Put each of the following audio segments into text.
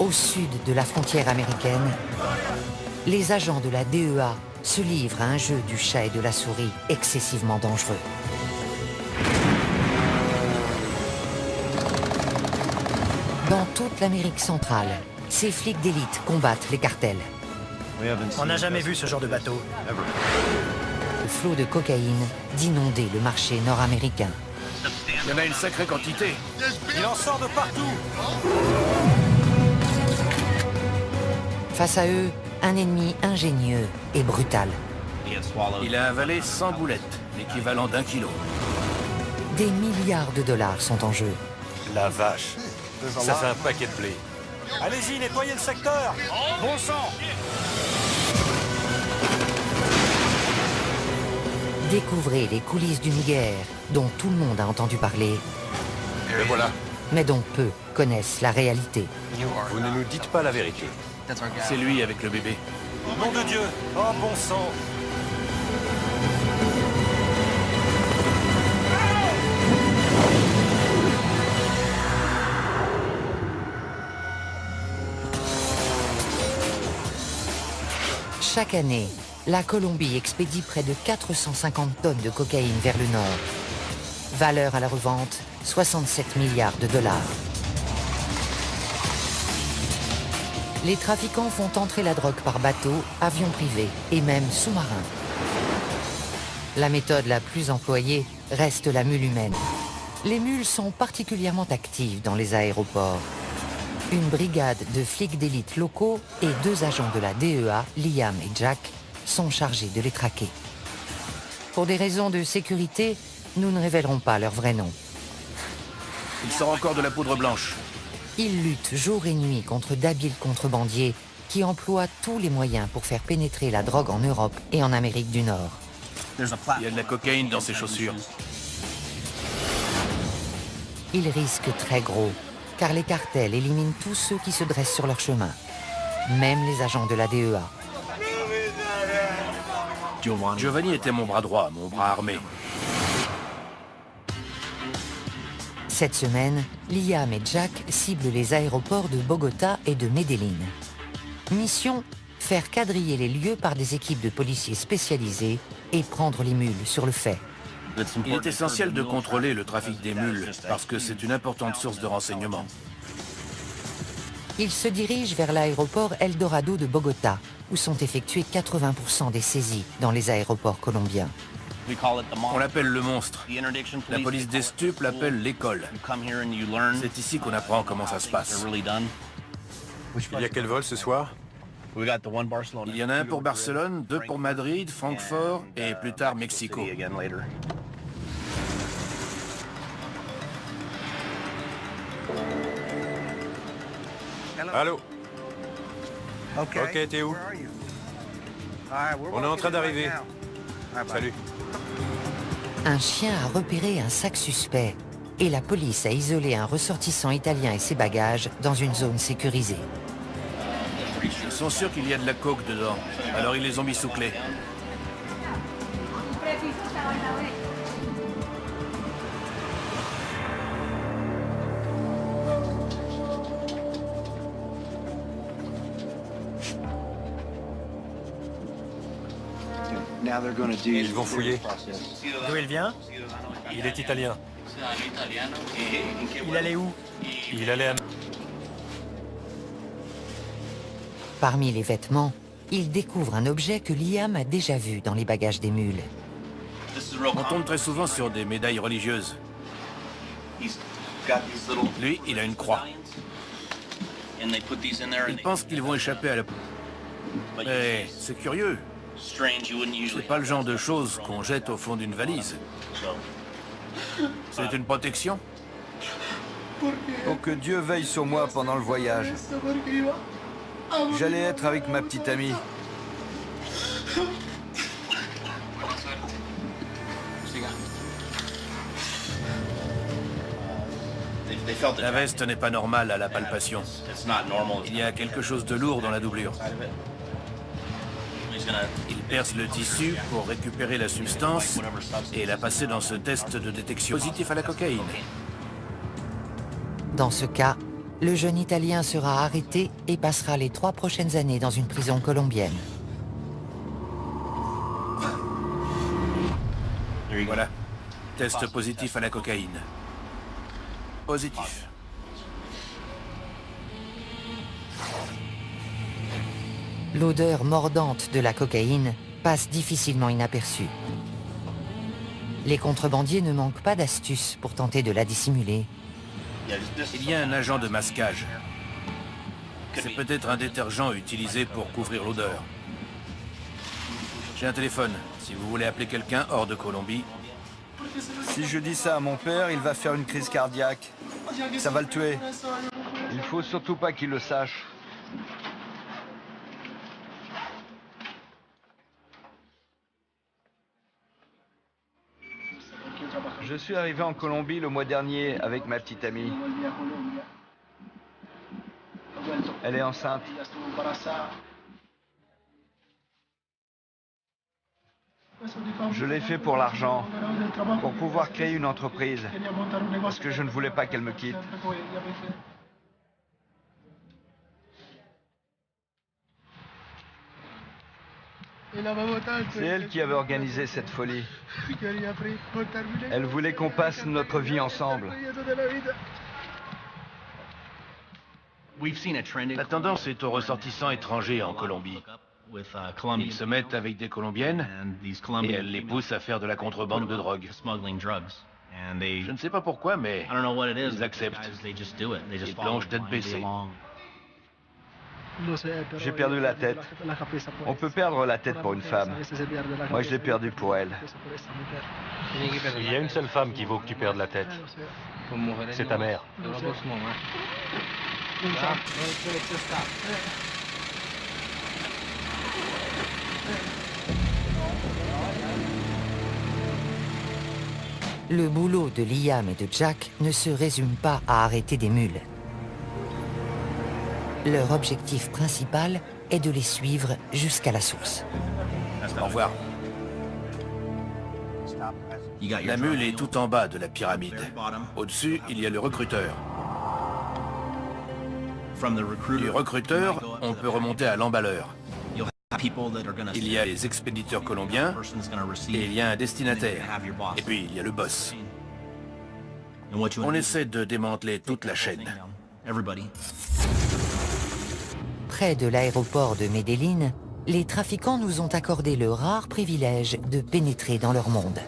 Au sud de la frontière américaine, les agents de la DEA se livrent à un jeu du chat et de la souris excessivement dangereux. Dans toute l'Amérique centrale, ces flics d'élite combattent les cartels. On n'a jamais vu ce genre de bateau. Le flot de cocaïne d'inonder le marché nord-américain. Il y en a une sacrée quantité. Il en sort de partout. Face à eux, un ennemi ingénieux et brutal. Il a avalé 100 boulettes, l'équivalent d'1 kilo. Des milliards de dollars sont en jeu. La vache. Ça fait un paquet de blé. Allez-y, nettoyez le secteur. Bon sang. Découvrez les coulisses d'une guerre dont tout le monde a entendu parler, Le voilà. mais dont peu connaissent la réalité. Vous ne nous dites pas la vérité. C'est lui avec le bébé. Nom de Dieu. Oh, bon sang. Chaque année, la Colombie expédie près de 450 tonnes de cocaïne vers le nord. Valeur à la revente, 67 milliards de dollars. Les trafiquants font entrer la drogue par bateau, avion privé et même sous-marin. La méthode la plus employée reste la mule humaine. Les mules sont particulièrement actives dans les aéroports. Une brigade de flics d'élite locaux et 2 agents de la DEA, Liam et Jack, sont chargés de les traquer. Pour des raisons de sécurité, nous ne révélerons pas leur vrai nom. Il sort encore de la poudre blanche. Ils luttent jour et nuit contre d'habiles contrebandiers qui emploient tous les moyens pour faire pénétrer la drogue en Europe et en Amérique du Nord. Il y a de la cocaïne dans ses chaussures. Ils risquent très gros, car les cartels éliminent tous ceux qui se dressent sur leur chemin, même les agents de la DEA. Giovanni était mon bras droit, mon bras armé. Cette semaine, Liam et Jack ciblent les aéroports de Bogota et de Medellín. Mission, faire quadriller les lieux par des équipes de policiers spécialisés et prendre les mules sur le fait. Il est essentiel de contrôler le trafic des mules, parce que c'est une importante source de renseignement. Ils se dirigent vers l'aéroport Eldorado de Bogota, où sont effectuées 80% des saisies dans les aéroports colombiens. On l'appelle le monstre. La police des stupes l'appelle l'école. C'est ici qu'on apprend comment ça se passe. Il y a quel vol ce soir? Il y en a un pour Barcelone, 2 pour Madrid, Francfort et plus tard Mexico. Allô? Ok, t'es où? On est en train d'arriver. Salut. Un chien a repéré un sac suspect et la police a isolé un ressortissant italien et ses bagages dans une zone sécurisée. Ils sont sûrs qu'il y a de la coke dedans, alors ils les ont mis sous clé. Ils vont fouiller. D'où il vient? Il est italien. Il allait où? Il allait à... Parmi les vêtements, ils découvrent un objet que Liam a déjà vu dans les bagages des mules. On tombe très souvent sur des médailles religieuses. Lui, il a une croix. Il pense qu'ils vont échapper à la... Mais c'est curieux. C'est pas le genre de choses qu'on jette au fond d'une valise. C'est une protection? Oh, que Dieu veille sur moi pendant le voyage. J'allais être avec ma petite amie. La veste n'est pas normale à la palpation. Il y a quelque chose de lourd dans la doublure. Il perce le tissu pour récupérer la substance et la passer dans ce test de détection positif à la cocaïne. Dans ce cas, Le jeune Italien sera arrêté et passera les 3 prochaines années dans une prison colombienne. Voilà. Test positif à la cocaïne. Positif. L'odeur mordante de la cocaïne passe difficilement inaperçue. Les contrebandiers ne manquent pas d'astuces pour tenter de la dissimuler. Il y a un agent de masquage. C'est peut-être un détergent utilisé pour couvrir l'odeur. J'ai un téléphone. Si vous voulez appeler quelqu'un hors de Colombie, Si je dis ça à mon père, il va faire une crise cardiaque. Ça va le tuer. Il faut surtout pas qu'il le sache. Je suis arrivé en Colombie le mois dernier avec ma petite amie. Elle est enceinte. Je l'ai fait pour l'argent, pour pouvoir créer une entreprise, parce que je ne voulais pas qu'elle me quitte. C'est elle qui avait organisé cette folie. Elle voulait qu'on passe notre vie ensemble. la tendance est aux ressortissants étrangers en Colombie. Ils se mettent avec des Colombiennes et elles les poussent à faire de la contrebande de drogue. Je ne sais pas pourquoi, mais ils acceptent. Ils plongent tête baissée. J'ai perdu la tête. On peut perdre la tête pour une femme. Moi, je l'ai perdue pour elle. Il y a une seule femme qui vaut que tu perdes la tête. C'est ta mère. Le boulot de Liam et de Jack ne se résume pas à arrêter des mules. Leur objectif principal est de les suivre jusqu'à la source. Au revoir. La mule est tout en bas de la pyramide. Au-dessus, il y a le recruteur. Du recruteur, on peut remonter à l'emballeur. Il y a les expéditeurs colombiens et il y a un destinataire. Et puis il y a le boss. On essaie de démanteler toute la chaîne. Près de l'aéroport de Medellín, les trafiquants nous ont accordé le rare privilège de pénétrer dans leur monde.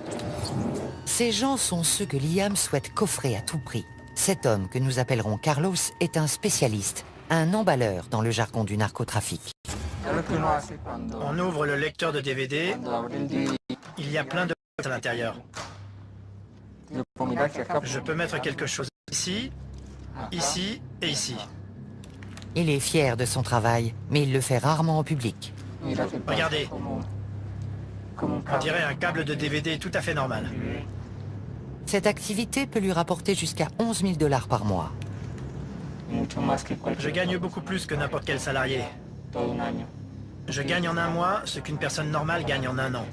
Ces gens sont ceux que Liam souhaite coffrer à tout prix. Cet homme, que nous appellerons Carlos, est un spécialiste, un emballeur dans le jargon du narcotrafic. On ouvre le lecteur de DVD, il y a plein de à l'intérieur. Je peux mettre quelque chose ici, ici et ici. Il est fier de son travail, mais il le fait rarement en public. Regardez. On dirait un câble de DVD tout à fait normal. Cette activité peut lui rapporter jusqu'à 11 000 $ par mois. Je gagne beaucoup plus que n'importe quel salarié. Je gagne en un mois ce qu'une personne normale gagne en un an.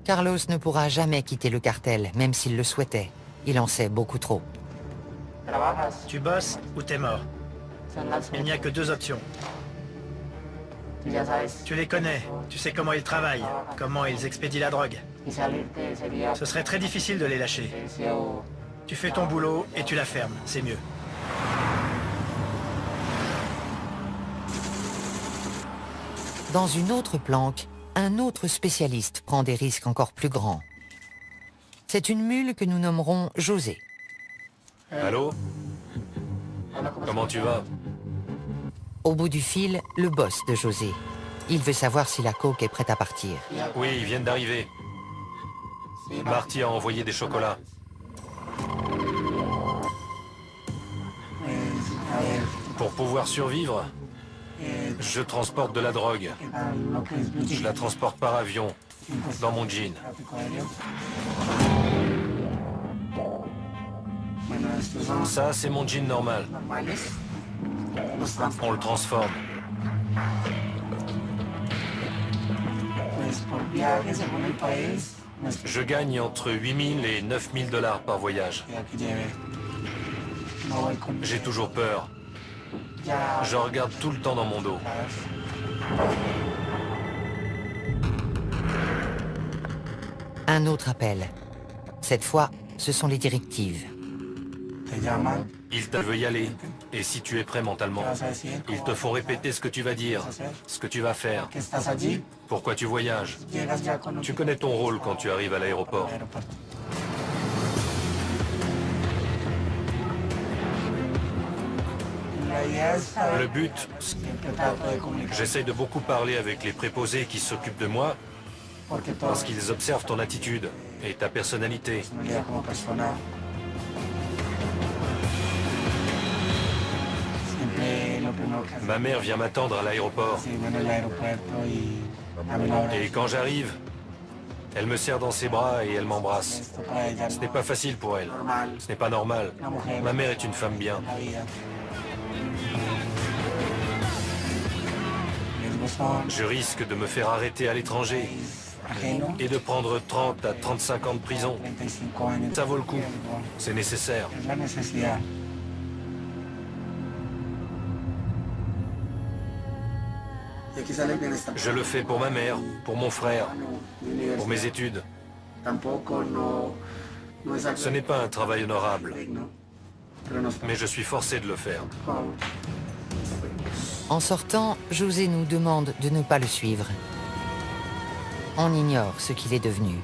Carlos ne pourra jamais quitter le cartel, même s'il le souhaitait. Il en sait beaucoup trop. Tu bosses ou t'es mort. Il n'y a que 2 options. Tu les connais, tu sais comment ils travaillent, comment ils expédient la drogue. Ce serait très difficile de les lâcher. Tu fais ton boulot et tu la fermes, c'est mieux. Dans une autre planque, un autre spécialiste prend des risques encore plus grands. C'est une mule que nous nommerons José. Allô? Comment tu vas? Au bout du fil, le boss de José. Il veut savoir si la coke est prête à partir. Oui, ils viennent d'arriver. Marty a envoyé des chocolats. Pour pouvoir survivre, je transporte de la drogue. Je la transporte par avion, dans mon jean. Ça, c'est mon jean normal. On le transforme. Je gagne entre 8 000 et 9 000 $ par voyage. J'ai toujours peur. Je regarde tout le temps dans mon dos. Un autre appel. Cette fois, ce sont les directives. Ils te veulent y aller. Et si tu es prêt mentalement, ils te font répéter ce que tu vas dire, ce que tu vas faire, pourquoi tu voyages. Tu connais ton rôle quand tu arrives à l'aéroport. Le but, j'essaye de beaucoup parler avec les préposés qui s'occupent de moi, parce qu'ils observent ton attitude et ta personnalité. Ma mère vient m'attendre à l'aéroport. Et quand j'arrive, elle me serre dans ses bras et elle m'embrasse. Ce n'est pas facile pour elle. Ce n'est pas normal. Ma mère est une femme bien. Je risque de me faire arrêter à l'étranger et de prendre 30 à 35 ans de prison. Ça vaut le coup. C'est nécessaire. Je le fais pour ma mère, pour mon frère, pour mes études. Ce n'est pas un travail honorable, mais je suis forcé de le faire. En sortant, José nous demande de ne pas le suivre. On ignore ce qu'il est devenu.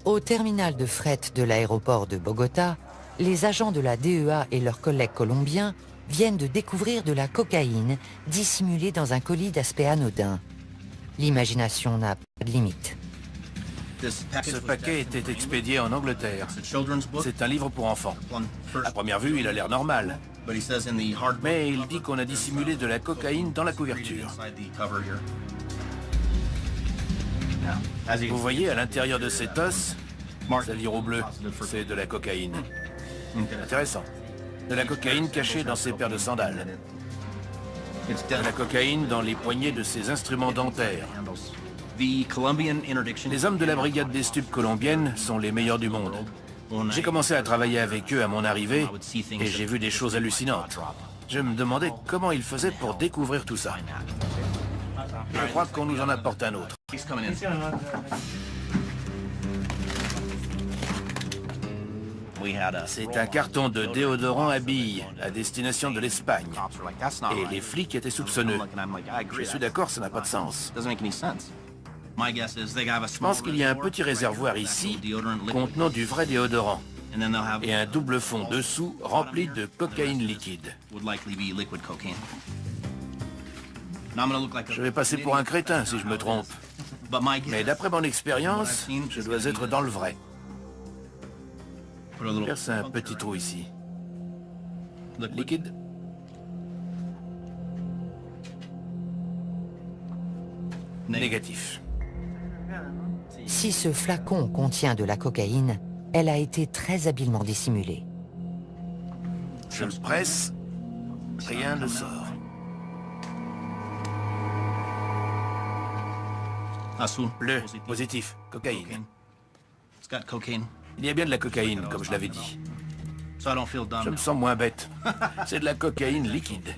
Au terminal de fret de l'aéroport de Bogota, les agents de la DEA et leurs collègues colombiens viennent de découvrir de la cocaïne dissimulée dans un colis d'aspect anodin. L'imagination n'a pas de limite. Ce paquet était expédié en Angleterre. C'est un livre pour enfants. À première vue, il a l'air normal. Mais il dit qu'on a dissimulé de la cocaïne dans la couverture. Vous voyez, à l'intérieur de cet os, ça lire au bleu, c'est de la cocaïne. Intéressant. De la cocaïne cachée dans ses paires de sandales. De la cocaïne dans les poignées de ses instruments dentaires. Les hommes de la brigade des stupes colombienne sont les meilleurs du monde. J'ai commencé à travailler avec eux à mon arrivée et j'ai vu des choses hallucinantes. Je me demandais comment ils faisaient pour découvrir tout ça. Je crois qu'on nous en apporte un autre. C'est un carton de déodorant à billes à destination de l'Espagne. Et les flics étaient soupçonneux. Je suis d'accord, ça n'a pas de sens. Je pense qu'il y a un petit réservoir ici contenant du vrai déodorant et un double fond dessous rempli de cocaïne liquide. Je vais passer pour un crétin si je me trompe. Mais d'après mon expérience, je dois être dans le vrai. Perce un petit trou ici. Liquide. Négatif. Si ce flacon contient de la cocaïne, elle a été très habilement dissimulée. Je le presse, rien ne sort. Bleu, positif, cocaïne. Il y a bien de la cocaïne, comme je l'avais dit. Je me sens moins bête. C'est de la cocaïne liquide.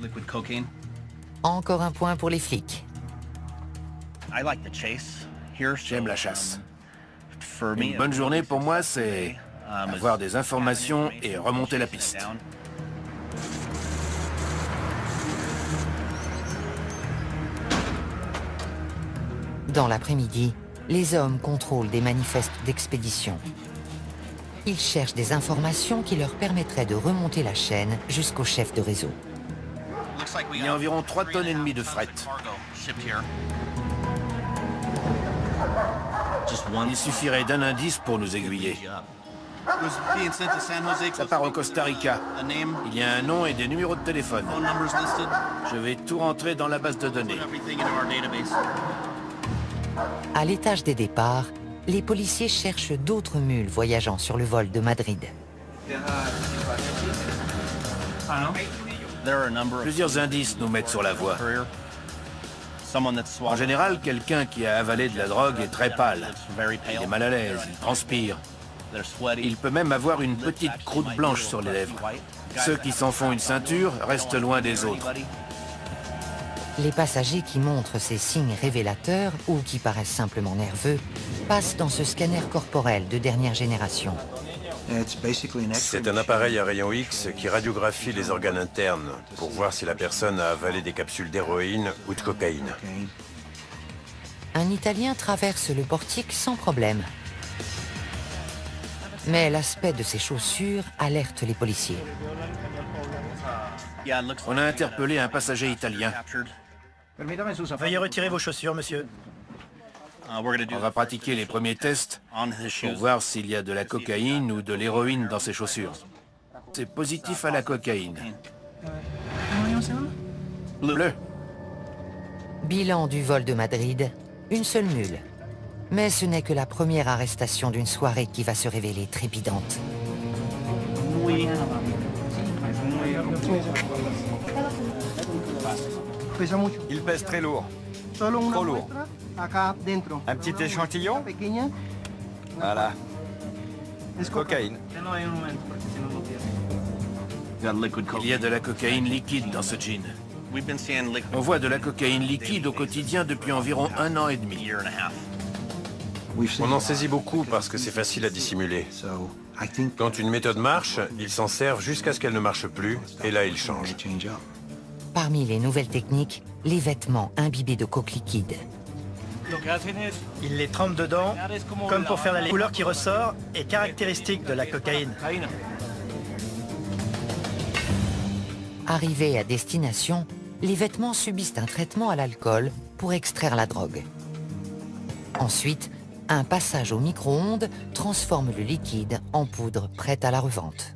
Encore un point pour les flics. J'aime la chasse. Une bonne journée pour moi, c'est avoir des informations et remonter la piste. Dans l'après-midi, les hommes contrôlent des manifestes d'expédition. Ils cherchent des informations qui leur permettraient de remonter la chaîne jusqu'au chef de réseau. Il y a environ 3,5 tonnes de fret. Il suffirait d'un indice pour nous aiguiller. Ça part au Costa Rica. Il y a un nom et des numéros de téléphone. Je vais tout rentrer dans la base de données. À l'étage des départs, les policiers cherchent d'autres mules voyageant sur le vol de Madrid. Plusieurs indices nous mettent sur la voie. En général, quelqu'un qui a avalé de la drogue est très pâle. Il est mal à l'aise, il transpire. Il peut même avoir une petite croûte blanche sur les lèvres. Ceux qui s'en font une ceinture restent loin des autres. Les passagers qui montrent ces signes révélateurs ou qui paraissent simplement nerveux passent dans ce scanner corporel de dernière génération. C'est un appareil à rayons X qui radiographie les organes internes pour voir si la personne a avalé des capsules d'héroïne ou de cocaïne. Un Italien traverse le portique sans problème. Mais l'aspect de ses chaussures alerte les policiers. On a interpellé un passager italien. Veuillez retirer vos chaussures, monsieur. On va pratiquer les premiers tests pour voir s'il y a de la cocaïne ou de l'héroïne dans ses chaussures. C'est positif à la cocaïne. Bleu. Bilan du vol de Madrid, une seule mule. Mais ce n'est que la première arrestation d'une soirée qui va se révéler trépidante. Il pèse très lourd. Trop lourd. Un petit échantillon? Voilà. Cocaïne. Il y a de la cocaïne liquide dans ce jean. On voit de la cocaïne liquide au quotidien depuis environ 1 an et demi. On en saisit beaucoup parce que c'est facile à dissimuler. Quand une méthode marche, ils s'en servent jusqu'à ce qu'elle ne marche plus, et là ils changent. Parmi les nouvelles techniques, les vêtements imbibés de coke liquide. Il les trempe dedans, comme pour faire la couleur qui ressort est caractéristique de la cocaïne. Arrivés à destination, les vêtements subissent un traitement à l'alcool pour extraire la drogue. Ensuite, un passage au micro-ondes transforme le liquide en poudre prête à la revente.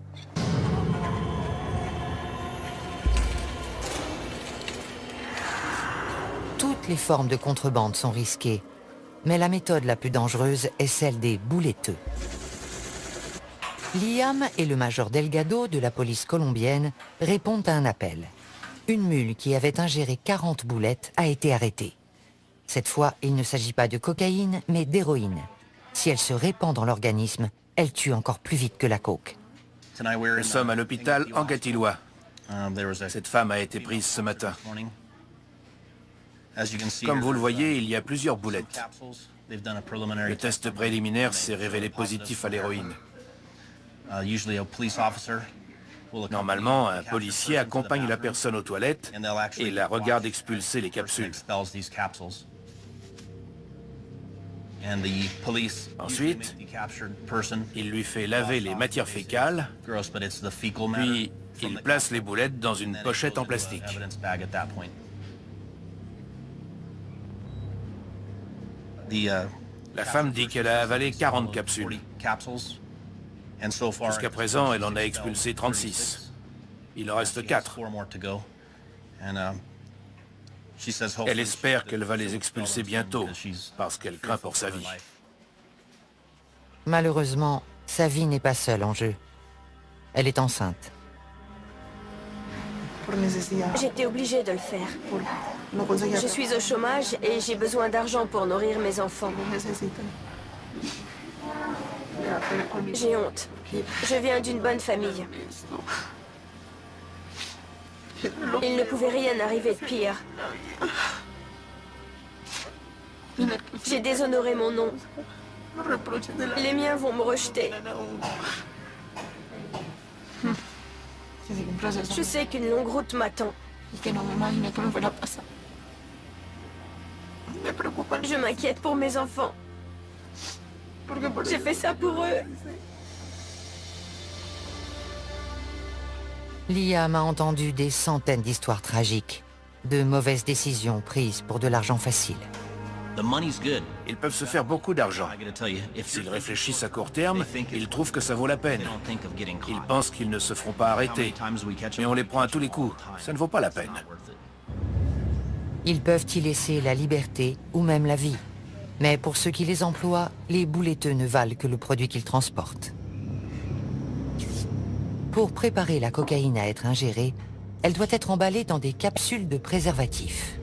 Toutes les formes de contrebande sont risquées, mais la méthode la plus dangereuse est celle des bouletteux. Liam et le major Delgado de la police colombienne répondent à un appel. Une mule qui avait ingéré 40 boulettes a été arrêtée. Cette fois, il ne s'agit pas de cocaïne, mais d'héroïne. Si elle se répand dans l'organisme, elle tue encore plus vite que la coke. Nous sommes à l'hôpital Anguattiloa. Cette femme a été prise ce matin. Comme vous le voyez, il y a plusieurs boulettes. Le test préliminaire s'est révélé positif à l'héroïne. Normalement, un policier accompagne la personne aux toilettes et la regarde expulser les capsules. Ensuite, il lui fait laver les matières fécales, puis il place les boulettes dans une pochette en plastique. La femme dit qu'elle a avalé 40 capsules. Jusqu'à présent, elle en a expulsé 36. Il en reste 4. Elle espère qu'elle va les expulser bientôt, parce qu'elle craint pour sa vie. Malheureusement, sa vie n'est pas seule en jeu. Elle est enceinte. J'étais obligée de le faire. Je suis au chômage et j'ai besoin d'argent pour nourrir mes enfants. J'ai honte. Je viens d'une bonne famille. Il ne pouvait rien arriver de pire. J'ai déshonoré mon nom. Les miens vont me rejeter. Je sais qu'une longue route m'attend. Je m'inquiète pour mes enfants. J'ai fait ça pour eux. Liam a entendu des centaines d'histoires tragiques, de mauvaises décisions prises pour de l'argent facile. Ils peuvent se faire beaucoup d'argent. S'ils réfléchissent à court terme, ils trouvent que ça vaut la peine. Ils pensent qu'ils ne se feront pas arrêter. Mais on les prend à tous les coups. Ça ne vaut pas la peine. Ils peuvent y laisser la liberté ou même la vie. Mais pour ceux qui les emploient, les bouletteux ne valent que le produit qu'ils transportent. Pour préparer la cocaïne à être ingérée, elle doit être emballée dans des capsules de préservatifs.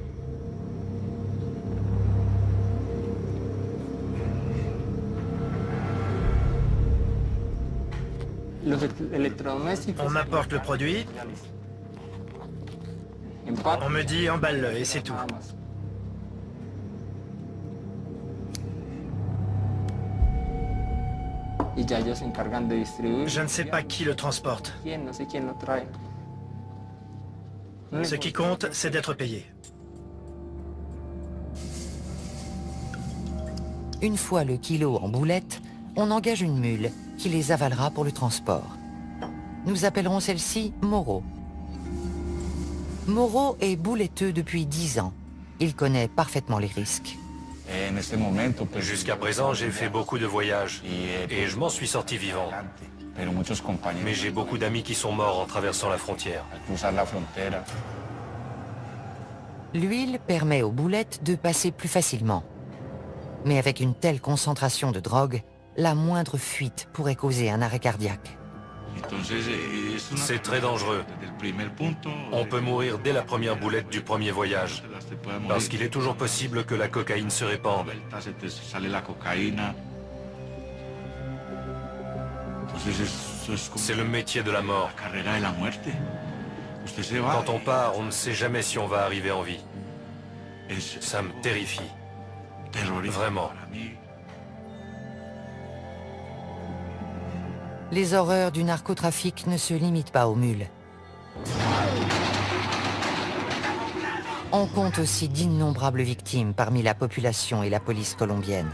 On m'apporte le produit, on me dit emballe-le et c'est tout. Je ne sais pas qui le transporte. Ce qui compte, c'est d'être payé. Une fois le kilo en boulettes, on engage une mule qui les avalera pour le transport. Nous appellerons celle-ci Moreau. Moreau est bouletteux depuis 10 ans. Il connaît parfaitement les risques. Jusqu'à présent, j'ai fait beaucoup de voyages et je m'en suis sorti vivant. Mais j'ai beaucoup d'amis qui sont morts en traversant la frontière. L'huile permet aux boulettes de passer plus facilement. Mais avec une telle concentration de drogue, la moindre fuite pourrait causer un arrêt cardiaque. C'est très dangereux. On peut mourir dès la première boulette du premier voyage, parce qu'il est toujours possible que la cocaïne se répande. C'est le métier de la mort. Quand on part, on ne sait jamais si on va arriver en vie. Ça me terrifie. Vraiment. Les horreurs du narcotrafic ne se limitent pas aux mules. On compte aussi d'innombrables victimes parmi la population et la police colombienne.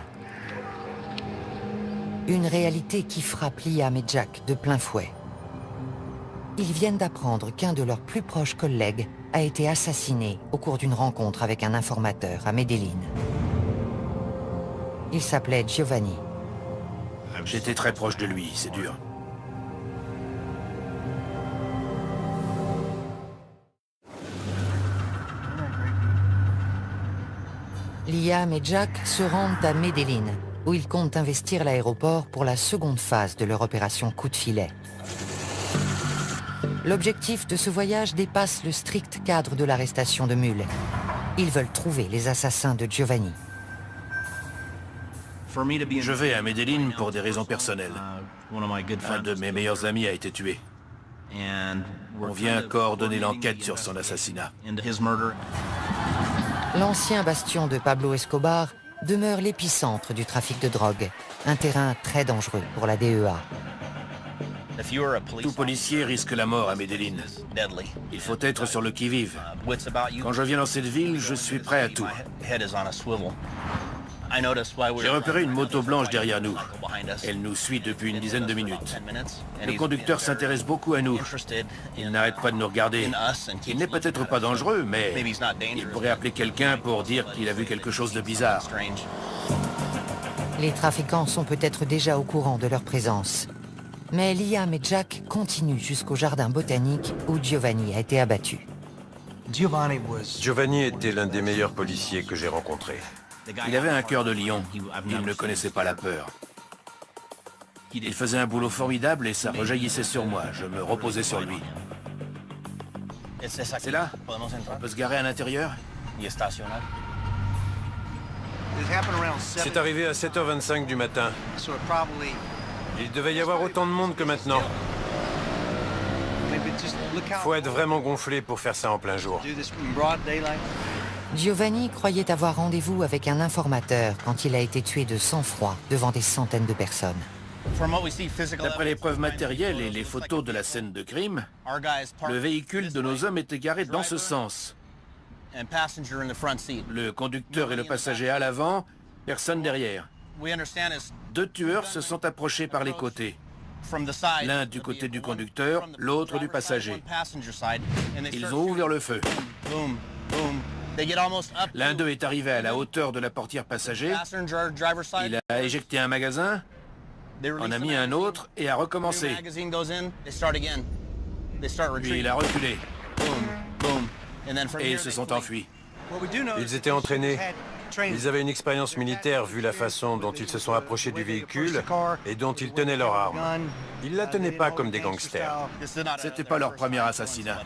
Une réalité qui frappe Liam et Jack de plein fouet. Ils viennent d'apprendre qu'un de leurs plus proches collègues a été assassiné au cours d'une rencontre avec un informateur à Medellín. Il s'appelait Giovanni. J'étais très proche de lui, c'est dur. Liam et Jack se rendent à Medellín, où ils comptent investir l'aéroport pour la seconde phase de leur opération coup de filet. L'objectif de ce voyage dépasse le strict cadre de l'arrestation de mules. Ils veulent trouver les assassins de Giovanni. Je vais à Medellín pour des raisons personnelles. Un de mes meilleurs amis a été tué. On vient coordonner l'enquête sur son assassinat. L'ancien bastion de Pablo Escobar demeure l'épicentre du trafic de drogue, un terrain très dangereux pour la DEA. Tout policier risque la mort à Medellín. Il faut être sur le qui-vive. Quand je viens dans cette ville, je suis prêt à tout. J'ai repéré une moto blanche derrière nous. Elle nous suit depuis une dizaine de minutes. Le conducteur s'intéresse beaucoup à nous. Il n'arrête pas de nous regarder. Il n'est peut-être pas dangereux, mais il pourrait appeler quelqu'un pour dire qu'il a vu quelque chose de bizarre. Les trafiquants sont peut-être déjà au courant de leur présence. Mais Liam et Jack continuent jusqu'au jardin botanique où Giovanni a été abattu. Giovanni était l'un des meilleurs policiers que j'ai rencontrés. Il avait un cœur de lion. Il ne connaissait pas la peur. Il faisait un boulot formidable et ça rejaillissait sur moi. Je me reposais sur lui. C'est là? On peut se garer à l'intérieur? C'est arrivé à 7h25 du matin. Il devait y avoir autant de monde que maintenant. Faut être vraiment gonflé pour faire ça en plein jour. Giovanni croyait avoir rendez-vous avec un informateur quand il a été tué de sang-froid devant des centaines de personnes. D'après les preuves matérielles et les photos de la scène de crime, le véhicule de nos hommes était garé dans ce sens. Le conducteur et le passager à l'avant, personne derrière. 2 tueurs se sont approchés par les côtés. L'un du côté du conducteur, l'autre du passager. Ils ont ouvert le feu. L'un d'eux est arrivé à la hauteur de la portière passager. Il a éjecté un magasin, en a mis un autre et a recommencé. Puis il a reculé. Et ils se sont enfuis. Ils étaient entraînés. Ils avaient une expérience militaire vu la façon dont ils se sont approchés du véhicule et dont ils tenaient leur arme. Ils la tenaient pas comme des gangsters. C'était pas leur premier assassinat.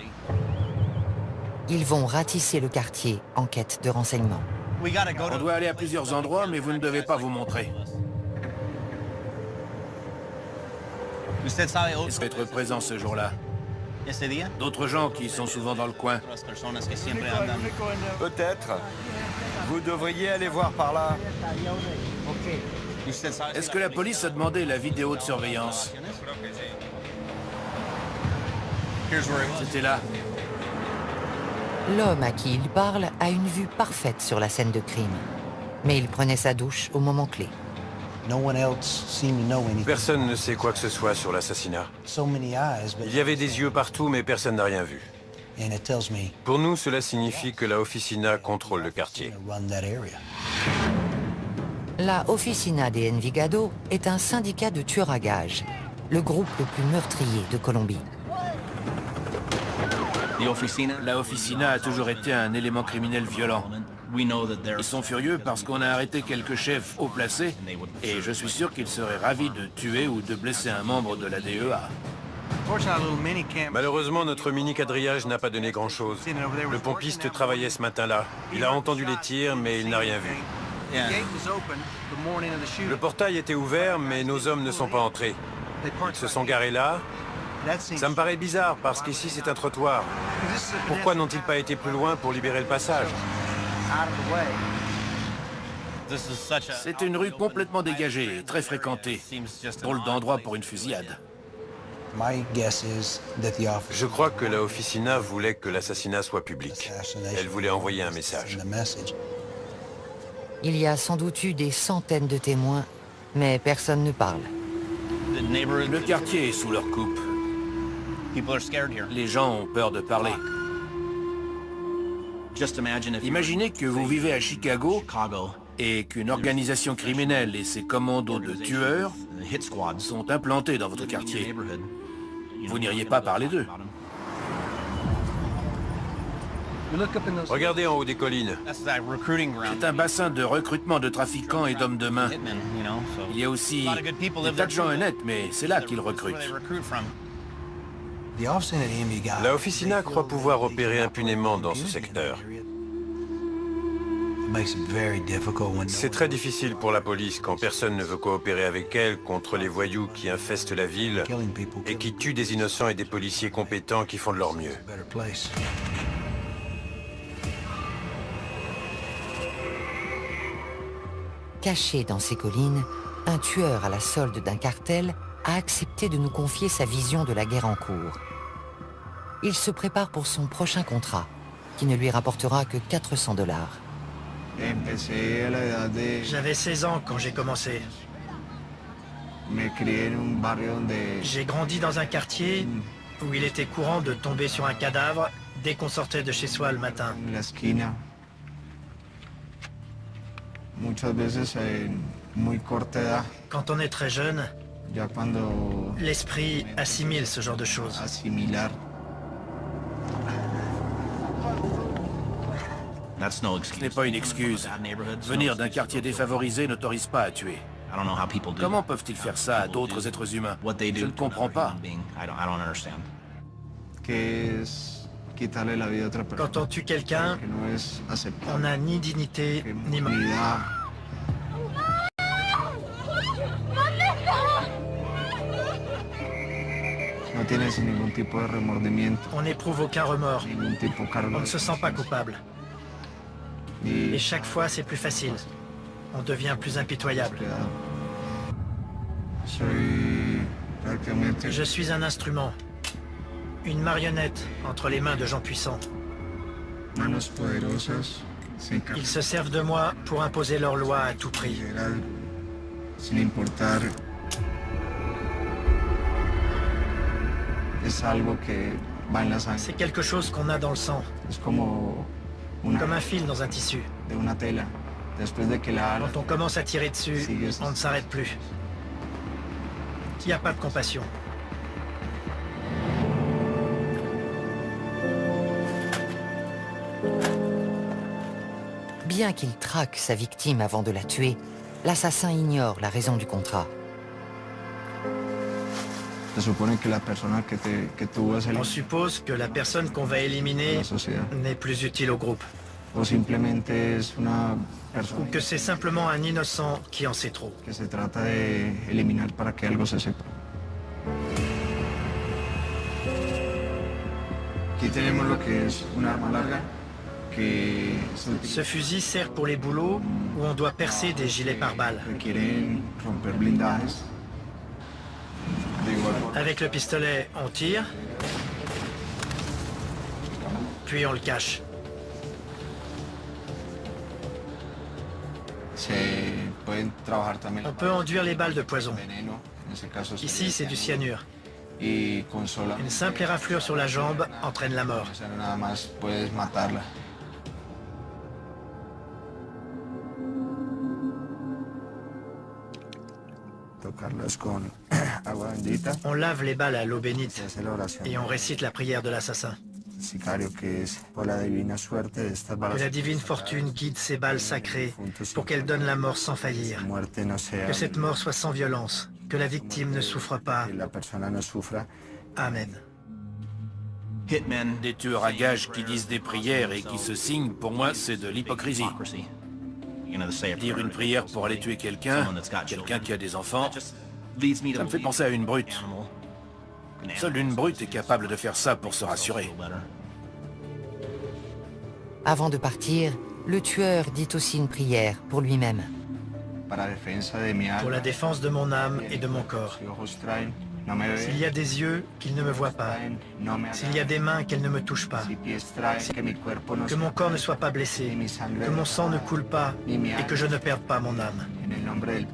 Ils vont ratisser le quartier en quête de renseignements. On doit aller à plusieurs endroits, mais vous ne devez pas vous montrer. Est-ce être présent ce jour-là? D'autres gens qui sont souvent dans le coin. Peut-être. Vous devriez aller voir par là. Est-ce que la police a demandé la vidéo de surveillance? C'était là. L'homme à qui il parle a une vue parfaite sur la scène de crime. Mais il prenait sa douche au moment clé. Personne ne sait quoi que ce soit sur l'assassinat. Il y avait des yeux partout, mais personne n'a rien vu. Pour nous, cela signifie que la Oficina contrôle le quartier. La Oficina de Envigado est un syndicat de tueurs à gages, le groupe le plus meurtrier de Colombie. La Oficina a toujours été un élément criminel violent. Ils sont furieux parce qu'on a arrêté quelques chefs haut placés et je suis sûr qu'ils seraient ravis de tuer ou de blesser un membre de la DEA. Malheureusement, notre mini-quadrillage n'a pas donné grand-chose. Le pompiste travaillait ce matin-là. Il a entendu les tirs, mais il n'a rien vu. Le portail était ouvert, mais nos hommes ne sont pas entrés. Ils se sont garés là. Ça me paraît bizarre, parce qu'ici c'est un trottoir. Pourquoi n'ont-ils pas été plus loin pour libérer le passage? C'est une rue complètement dégagée et très fréquentée. Drôle d'endroit pour une fusillade. Je crois que la Oficina voulait que l'assassinat soit public. Elle voulait envoyer un message. Il y a sans doute eu des centaines de témoins, mais personne ne parle. Le quartier est sous leur coupe. Les gens ont peur de parler. Imaginez que vous vivez à Chicago et qu'une organisation criminelle et ses commandos de tueurs sont implantés dans votre quartier. Vous n'iriez pas parler d'eux. Regardez en haut des collines. C'est un bassin de recrutement de trafiquants et d'hommes de main. Il y a aussi des tas de gens honnêtes, mais c'est là qu'ils recrutent. La Oficina croit pouvoir opérer impunément dans ce secteur. C'est très difficile pour la police quand personne ne veut coopérer avec elle contre les voyous qui infestent la ville et qui tuent des innocents et des policiers compétents qui font de leur mieux. Caché dans ces collines, un tueur à la solde d'un cartel a accepté de nous confier sa vision de la guerre en cours. Il se prépare pour son prochain contrat, qui ne lui rapportera que 400 $. J'avais 16 ans quand j'ai commencé. J'ai grandi dans un quartier où il était courant de tomber sur un cadavre dès qu'on sortait de chez soi le matin. Quand on est très jeune, l'esprit assimile ce genre de choses. Ce n'est pas une excuse. Venir d'un quartier défavorisé n'autorise pas à tuer. Comment peuvent-ils faire ça à d'autres êtres humains? Je ne comprends pas. Quand on tue quelqu'un, on n'a ni dignité ni mort. On n'éprouve aucun remords. On ne se sent pas coupable. Et chaque fois, c'est plus facile. On devient plus impitoyable. Je suis un instrument. Une marionnette entre les mains de gens puissants. Ils se servent de moi pour imposer leurs lois à tout prix. C'est quelque chose qu'on a dans le sang. Comme un fil dans un tissu. Quand on commence à tirer dessus, on ne s'arrête plus. Il n'y a pas de compassion. Bien qu'il traque sa victime avant de la tuer, l'assassin ignore la raison du contrat. On suppose que la personne qu'on va éliminer n'est plus utile au groupe. Ou que c'est simplement un innocent qui en sait trop. Ce fusil sert pour les boulots où on doit percer des gilets pare-balles. Avec le pistolet, on tire, puis on le cache. On peut enduire les balles de poison. Ici, c'est du cyanure. Une simple éraflure sur la jambe entraîne la mort. On lave les balles à l'eau bénite et on récite la prière de l'assassin. Que la divine fortune guide ces balles sacrées pour qu'elles donnent la mort sans faillir. Que cette mort soit sans violence, que la victime ne souffre pas. Amen. Des tueurs à gages qui disent des prières et qui se signent, pour moi, c'est de l'hypocrisie. Dire une prière pour aller tuer quelqu'un qui a des enfants, ça me fait penser à une brute. Seule une brute est capable de faire ça pour se rassurer. Avant de partir, le tueur dit aussi une prière pour lui-même. Pour la défense de mon âme et de mon corps. S'il y a des yeux, qu'ils ne me voient pas. S'il y a des mains, qu'elles ne me touchent pas. Que mon corps ne soit pas blessé. Que mon sang ne coule pas et que je ne perde pas mon âme.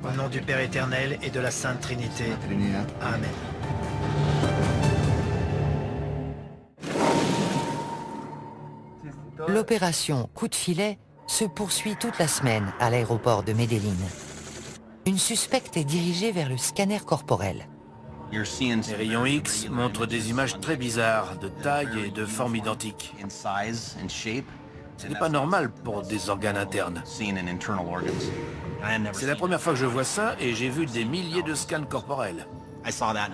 Au nom du Père éternel et de la Sainte Trinité. Amen. L'opération Coup de filet se poursuit toute la semaine à l'aéroport de Medellín. Une suspecte est dirigée vers le scanner corporel. Les rayons X montrent des images très bizarres, de taille et de forme identiques. Ce n'est pas normal pour des organes internes. C'est la première fois que je vois ça et j'ai vu des milliers de scans corporels.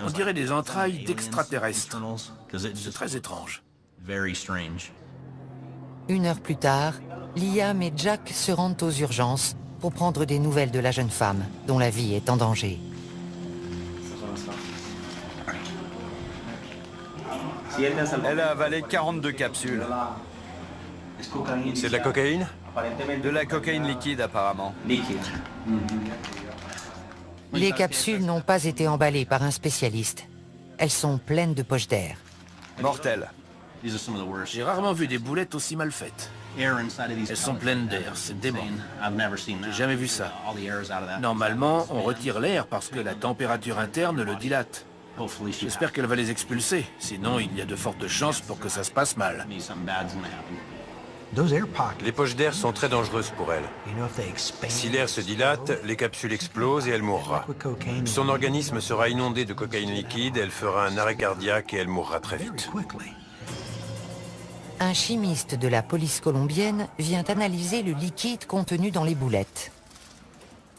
On dirait des entrailles d'extraterrestres. C'est très étrange. Une heure plus tard, Liam et Jack se rendent aux urgences pour prendre des nouvelles de la jeune femme, dont la vie est en danger. Elle a avalé 42 capsules. C'est de la cocaïne? De la cocaïne liquide, apparemment. Les capsules n'ont pas été emballées par un spécialiste. Elles sont pleines de poches d'air. Mortel. J'ai rarement vu des boulettes aussi mal faites. Elles sont pleines d'air, c'est dément. J'ai jamais vu ça. Normalement, on retire l'air parce que la température interne le dilate. J'espère qu'elle va les expulser, sinon il y a de fortes chances pour que ça se passe mal. Les poches d'air sont très dangereuses pour elle. Si l'air se dilate, les capsules explosent et elle mourra. Son organisme sera inondé de cocaïne liquide, elle fera un arrêt cardiaque et elle mourra très vite. Un chimiste de la police colombienne vient analyser le liquide contenu dans les boulettes.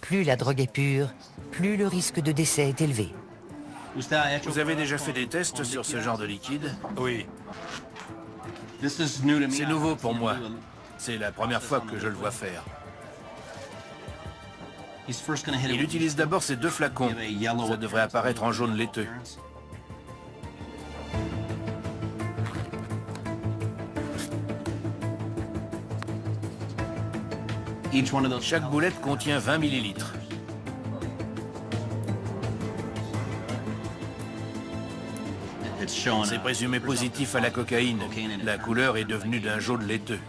Plus la drogue est pure, plus le risque de décès est élevé. Vous avez déjà fait des tests sur ce genre de liquide? Oui. C'est nouveau pour moi. C'est la première fois que je le vois faire. Il utilise d'abord ces deux flacons. Ça devrait apparaître en jaune laiteux. Chaque boulette contient 20 millilitres. C'est présumé positif à la cocaïne. La couleur est devenue d'un jaune laiteux.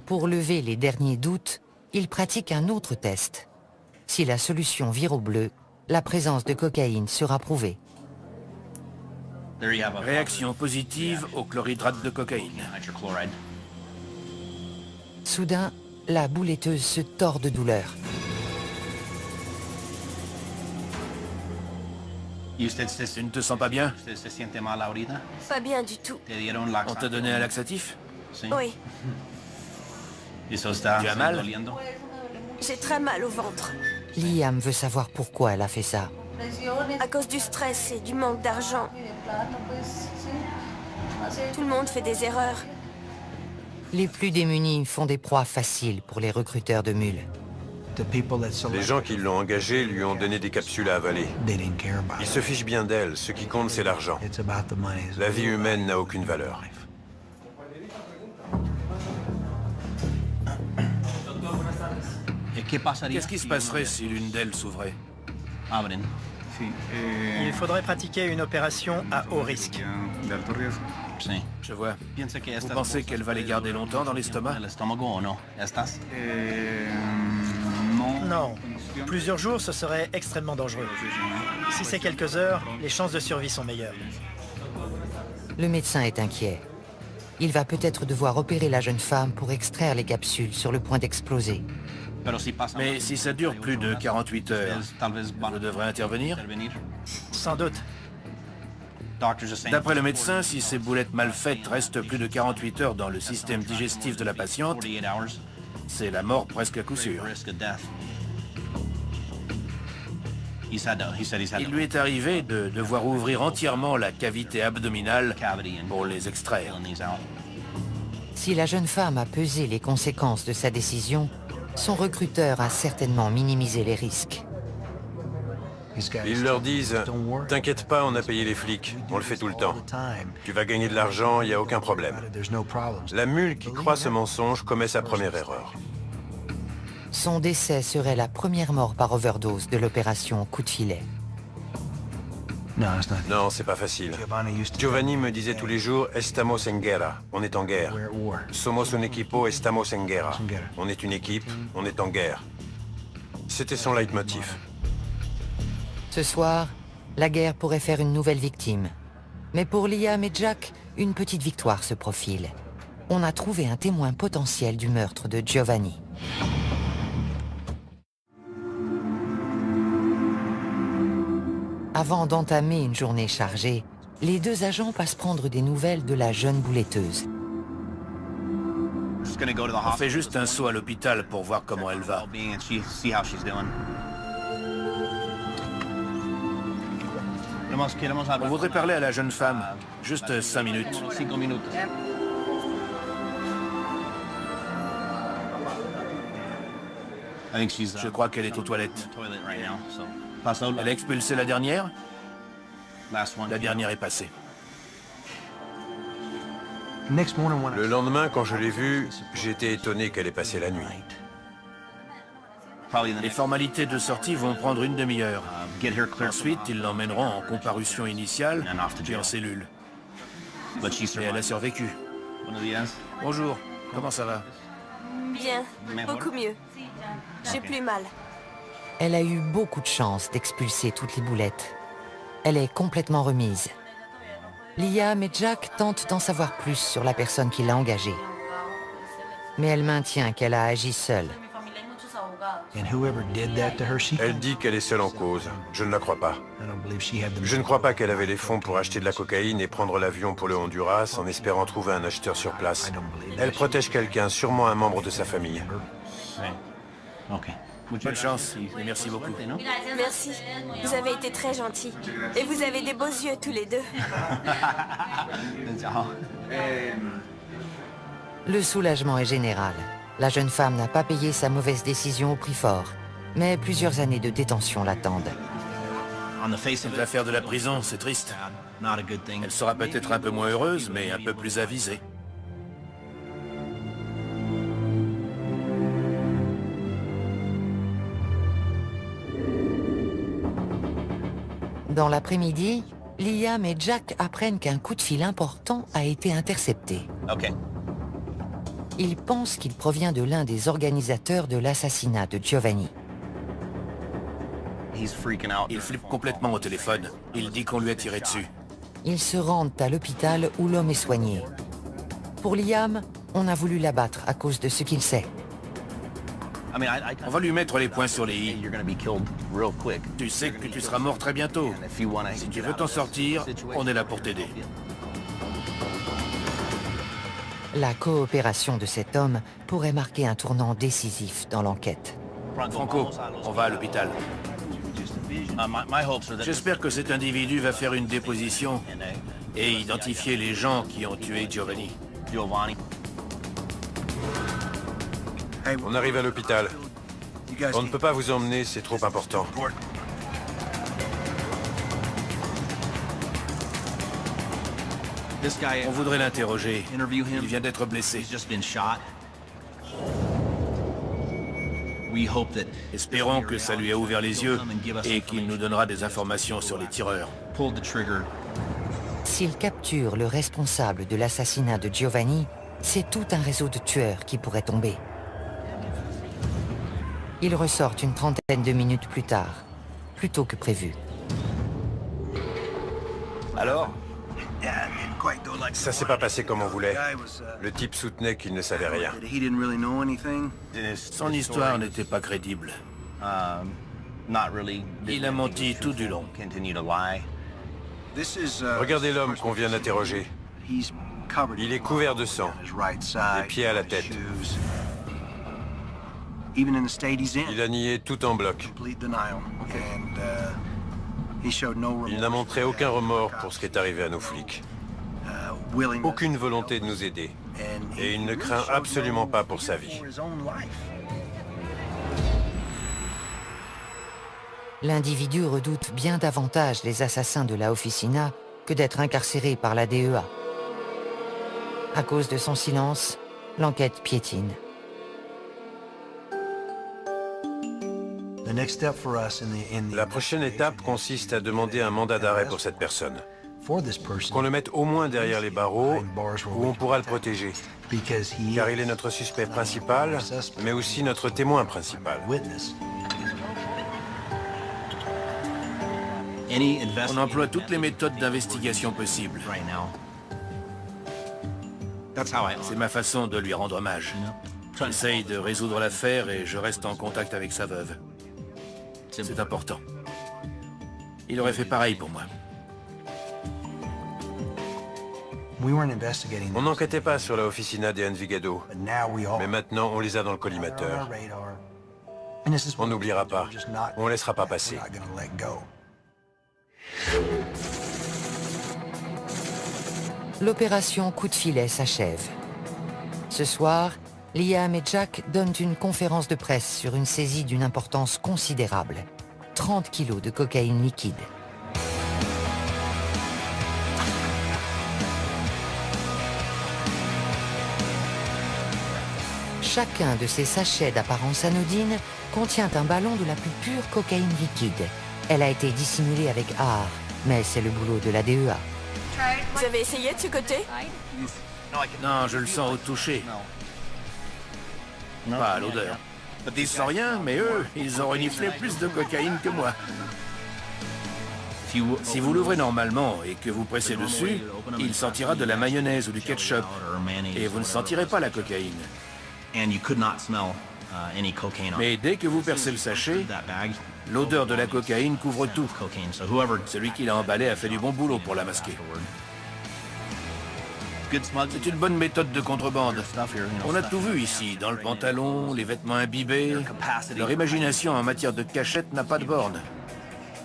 Pour lever les derniers doutes, il pratique un autre test. Si la solution vire au bleu, la présence de cocaïne sera prouvée. Réaction positive au chlorhydrate de cocaïne. Soudain, la bouletteuse se tord de douleur. Tu ne te sens pas bien? Pas bien du tout. On t'a donné un laxatif? Oui, Tu as mal? j'ai très mal au ventre. Liam veut savoir pourquoi elle a fait ça. À cause du stress et du manque d'argent. Tout le monde fait des erreurs. Les plus démunis font des proies faciles pour les recruteurs de mules. Les gens qui l'ont engagée lui ont donné des capsules à avaler. Ils se fichent bien d'elle, ce qui compte c'est l'argent. La vie humaine n'a aucune valeur. Qu'est-ce qui se passerait si l'une d'elles s'ouvrait? Il faudrait pratiquer une opération à haut risque. Je vois. Vous pensez qu'elle va les garder longtemps dans l'estomac? Non. Plusieurs jours, ce serait extrêmement dangereux. Si c'est quelques heures, les chances de survie sont meilleures. Le médecin est inquiet. Il va peut-être devoir opérer la jeune femme pour extraire les capsules sur le point d'exploser. Mais si ça dure plus de 48 heures, je devrais intervenir? Sans doute. D'après le médecin, si ces boulettes mal faites restent plus de 48 heures dans le système digestif de la patiente, c'est la mort presque à coup sûr. Il lui est arrivé de devoir ouvrir entièrement la cavité abdominale pour les extraire. Si la jeune femme a pesé les conséquences de sa décision, son recruteur a certainement minimisé les risques. Ils leur disent « T'inquiète pas, on a payé les flics, on le fait tout le temps. Tu vas gagner de l'argent, il n'y a aucun problème. » La mule qui croit ce mensonge commet sa première erreur. Son décès serait la première mort par overdose de l'opération Coup de filet. Non, c'est pas facile. Giovanni me disait tous les jours « Estamos en guerra », on est en guerre. « Somos un equipo, estamos en guerra ». On est une équipe, on est en guerre. C'était son leitmotiv. Ce soir, la guerre pourrait faire une nouvelle victime. Mais pour Liam et Jack, une petite victoire se profile. On a trouvé un témoin potentiel du meurtre de Giovanni. Avant d'entamer une journée chargée, les deux agents passent prendre des nouvelles de la jeune bouletteuse. On fait juste un saut à l'hôpital pour voir comment elle va. On voudrait parler à la jeune femme. Juste 5 minutes. Je crois qu'elle est aux toilettes. Elle a expulsé la dernière? La dernière est passée. Le lendemain, quand je l'ai vue, j'ai été étonné qu'elle ait passé la nuit. Les formalités de sortie vont prendre une demi-heure. Ensuite, ils l'emmèneront en comparution initiale puis en cellule. Et elle a survécu. Bonjour, comment ça va? Bien, beaucoup mieux. J'ai plus mal. Elle a eu beaucoup de chance d'expulser toutes les boulettes. Elle est complètement remise. Liam et Jack tentent d'en savoir plus sur la personne qui l'a engagée. Mais elle maintient qu'elle a agi seule. Elle dit qu'elle est seule en cause. Je ne la crois pas. Je ne crois pas qu'elle avait les fonds pour acheter de la cocaïne et prendre l'avion pour le Honduras en espérant trouver un acheteur sur place. Elle protège quelqu'un, sûrement un membre de sa famille. Bonne chance et merci beaucoup. Merci. Vous avez été très gentils. Et vous avez des beaux yeux tous les deux. Le soulagement est général. La jeune femme n'a pas payé sa mauvaise décision au prix fort, mais plusieurs années de détention l'attendent. L'affaire de la prison, c'est triste. Elle sera peut-être un peu moins heureuse, mais un peu plus avisée. Dans l'après-midi, Liam et Jack apprennent qu'un coup de fil important a été intercepté. Ils pensent qu'il provient de l'un des organisateurs de l'assassinat de Giovanni. Il flippe complètement au téléphone. Il dit qu'on lui a tiré dessus. Ils se rendent à l'hôpital où l'homme est soigné. Pour Liam, on a voulu l'abattre à cause de ce qu'il sait. On va lui mettre les points sur les i. Tu sais que tu seras mort très bientôt. Si tu veux t'en sortir, on est là pour t'aider. La coopération de cet homme pourrait marquer un tournant décisif dans l'enquête. Franco, on va à l'hôpital. J'espère que cet individu va faire une déposition et identifier les gens qui ont tué Giovanni. On arrive à l'hôpital. On ne peut pas vous emmener, c'est trop important. On voudrait l'interroger. Il vient d'être blessé. Espérons que ça lui a ouvert les yeux et qu'il nous donnera des informations sur les tireurs. S'il capture le responsable de l'assassinat de Giovanni, c'est tout un réseau de tueurs qui pourrait tomber. Ils ressortent une trentaine de minutes plus tard, plus tôt que prévu. Alors? Ça s'est pas passé comme on voulait. Le type soutenait qu'il ne savait rien. Son histoire n'était pas crédible. Il a menti tout du long. Regardez l'homme qu'on vient d'interroger. Il est couvert de sang, des pieds à la tête. Il a nié tout en bloc. Il n'a montré aucun remords pour ce qui est arrivé à nos flics. Aucune volonté de nous aider. Et il ne craint absolument pas pour sa vie. L'individu redoute bien davantage les assassins de la Officina que d'être incarcéré par la DEA. À cause de son silence, l'enquête piétine. La prochaine étape consiste à demander un mandat d'arrêt pour cette personne. Qu'on le mette au moins derrière les barreaux, où on pourra le protéger. Car il est notre suspect principal, mais aussi notre témoin principal. On emploie toutes les méthodes d'investigation possibles. C'est ma façon de lui rendre hommage. J'essaye de résoudre l'affaire et je reste en contact avec sa veuve. C'est important. Il aurait fait pareil pour moi. On n'enquêtait pas sur la Officina de Envigado, mais maintenant on les a dans le collimateur. On n'oubliera pas, on ne laissera pas passer. L'opération coup de filet s'achève. Ce soir, Liam et Jack donnent une conférence de presse sur une saisie d'une importance considérable. 30 kilos de cocaïne liquide. Chacun de ces sachets d'apparence anodine contient un ballon de la plus pure cocaïne liquide. Elle a été dissimulée avec art, mais c'est le boulot de la DEA. Vous avez essayé de ce côté? Non, je le sens au toucher. Pas à l'odeur. Ils sentent rien, mais eux, ils ont reniflé plus de cocaïne que moi. Si vous l'ouvrez normalement et que vous pressez dessus, il sentira de la mayonnaise ou du ketchup. Et vous ne sentirez pas la cocaïne. Mais dès que vous percez le sachet, l'odeur de la cocaïne couvre tout. Celui qui l'a emballé a fait du bon boulot pour la masquer. C'est une bonne méthode de contrebande. On a tout vu ici, dans le pantalon, les vêtements imbibés. Leur imagination en matière de cachette n'a pas de borne.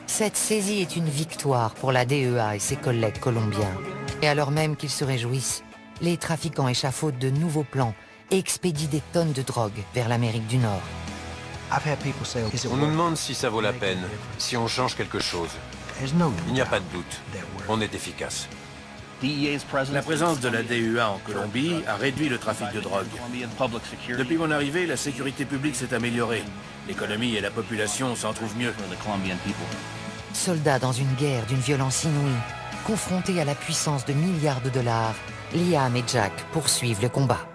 Cette saisie est une victoire pour la DEA et ses collègues colombiens. Et alors même qu'ils se réjouissent, les trafiquants échafaudent de nouveaux plans et expédient des tonnes de drogue vers l'Amérique du Nord. On nous demande si ça vaut la peine, si on change quelque chose. Il n'y a pas de doute, on est efficace. La présence de la DEA en Colombie a réduit le trafic de drogue. Depuis mon arrivée, la sécurité publique s'est améliorée. L'économie et la population s'en trouvent mieux. Soldats dans une guerre d'une violence inouïe, confrontés à la puissance de milliards de dollars, Liam et Jack poursuivent le combat.